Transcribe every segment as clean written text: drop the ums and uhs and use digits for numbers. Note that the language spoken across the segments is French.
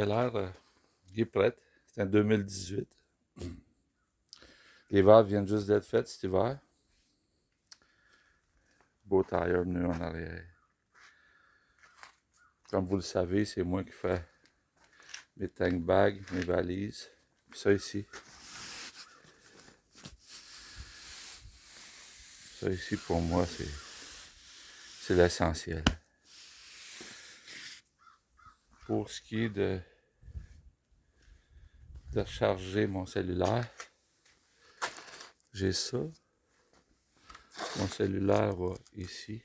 coiler, il est prêt. C'est en 2018. Les valves viennent juste d'être faites cet hiver. Beau tire venu en arrière. Comme vous le savez, c'est moi qui fais mes tank bags, mes valises. Puis ça ici. Ça ici, pour moi, c'est l'essentiel. Pour ce qui est de recharger mon cellulaire, j'ai ça. Mon cellulaire va ici.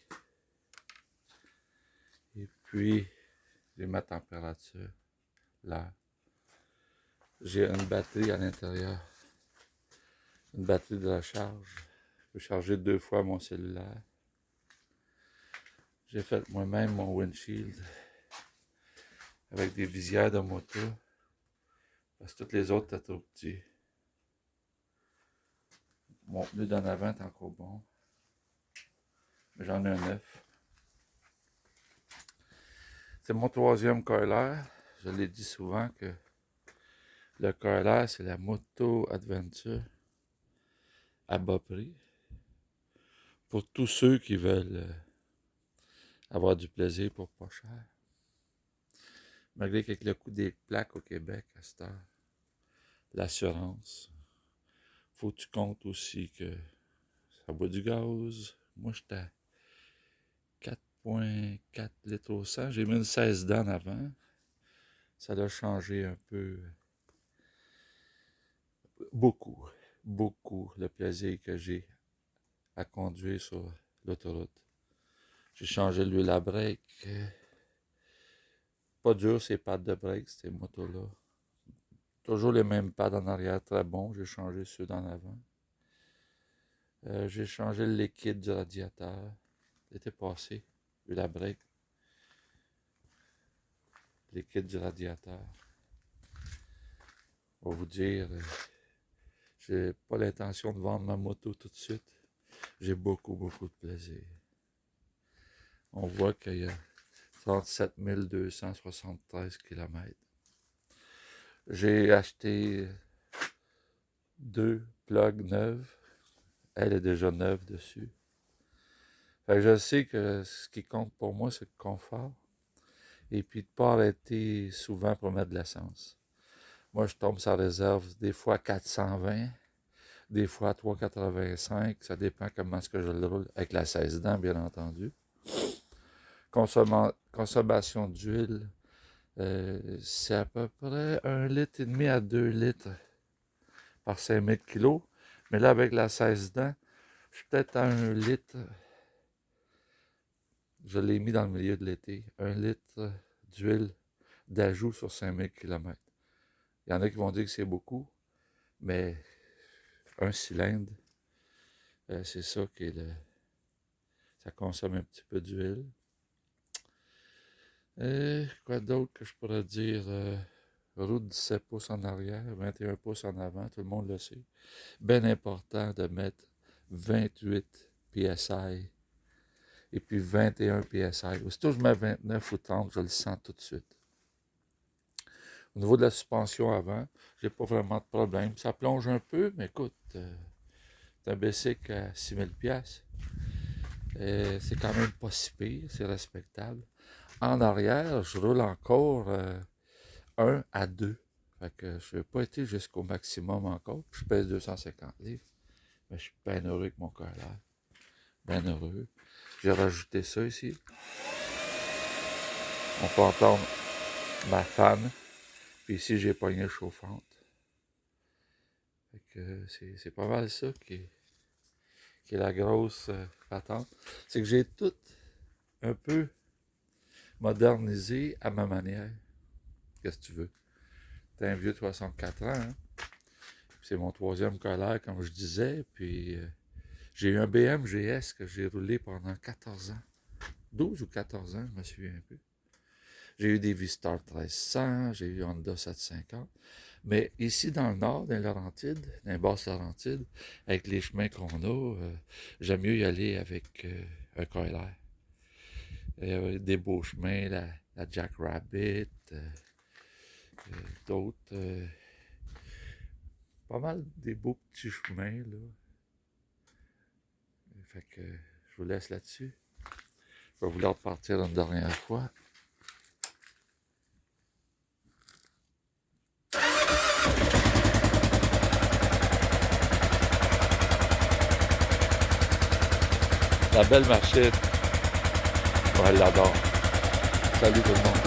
Et puis, j'ai ma température là. J'ai une batterie à l'intérieur. Une batterie de recharge. Je peux charger 2 fois mon cellulaire. J'ai fait moi-même mon windshield avec des visières de moto. Parce que toutes les autres étaient trop petits. Mon pneu d'en avant est encore bon. Mais j'en ai un neuf. C'est mon 3e coiler. Je l'ai dit souvent que le coiler, c'est la moto adventure à bas prix. Pour tous ceux qui veulent avoir du plaisir pour pas cher. Malgré qu'avec le coût des plaques au Québec à cette heure, l'assurance, faut que tu comptes aussi que ça boit du gaz. Moi, j'étais à 4,4 litres au 100. J'ai mis une 16 dents avant. Ça a changé un peu. Beaucoup le plaisir que j'ai à conduire sur l'autoroute. J'ai changé l'huile à break. Pas dur ces pads de break, ces motos-là. Toujours les mêmes pads en arrière, très bons. J'ai changé ceux d'en avant. J'ai changé le liquide du radiateur. L'été passé, l'huile à break. Liquide du radiateur. On va vous dire, j'ai pas l'intention de vendre ma moto tout de suite. J'ai beaucoup de plaisir. On voit qu'il y a 37 273 km. J'ai acheté 2 plugs neuves. Elle est déjà neuve dessus. Fait que je sais que ce qui compte pour moi, c'est le confort. Et puis de ne pas arrêter souvent pour mettre de l'essence. Moi, je tombe sur réserve des fois à 420, des fois à 3,85. Ça dépend comment est-ce que je le roule. Avec la 16 dents, bien entendu. Consommation d'huile, c'est à peu près 1,5 litre à 2 litres par 5000 kg. Mais là, avec la 16 dents, je suis peut-être à 1 litre. Je l'ai mis dans le milieu de l'été. 1 litre d'huile d'ajout sur 5000 km. Il y en a qui vont dire que c'est beaucoup, mais un cylindre, c'est ça qui est ça consomme un petit peu d'huile. Et quoi d'autre que je pourrais dire? Roue de 17 pouces en arrière, 21 pouces en avant, tout le monde le sait. Bien important de mettre 28 PSI et puis 21 PSI. Aussitôt que je mets 29 ou 30, je le sens tout de suite. Au niveau de la suspension avant, j'ai pas vraiment de problème. Ça plonge un peu, mais écoute, c'est un bicycle à 6000$. C'est quand même pas si pire, c'est respectable. En arrière, je roule encore 1 à 2. Fait que je n'ai pas été jusqu'au maximum encore. Je pèse 250 livres. Mais je suis bien heureux avec mon colère. Bien heureux. J'ai rajouté ça ici. On peut entendre ma fan. Puis ici, j'ai pogné chauffante. Fait que c'est pas mal ça qui est la grosse patente. C'est que j'ai tout un peu modernisé à ma manière. Qu'est-ce que tu veux? T'es un vieux de 64 ans, hein? C'est mon 3e colère, comme je disais. Puis j'ai eu un BM GS que j'ai roulé pendant 14 ans. 12 ou 14 ans, je me souviens un peu. J'ai eu des V-Star 1300, j'ai eu Honda 750. Mais ici, dans le nord, dans les Laurentides, dans les Basses-Laurentides, avec les chemins qu'on a, j'aime mieux y aller avec un coiler. Des beaux chemins, la Jack Rabbit, D'autres, pas mal des beaux petits chemins, là. Fait que je vous laisse là-dessus. Je vais vous la repartir une dernière fois. La belle machine. Ouais, elle l'adore. Salut tout le monde.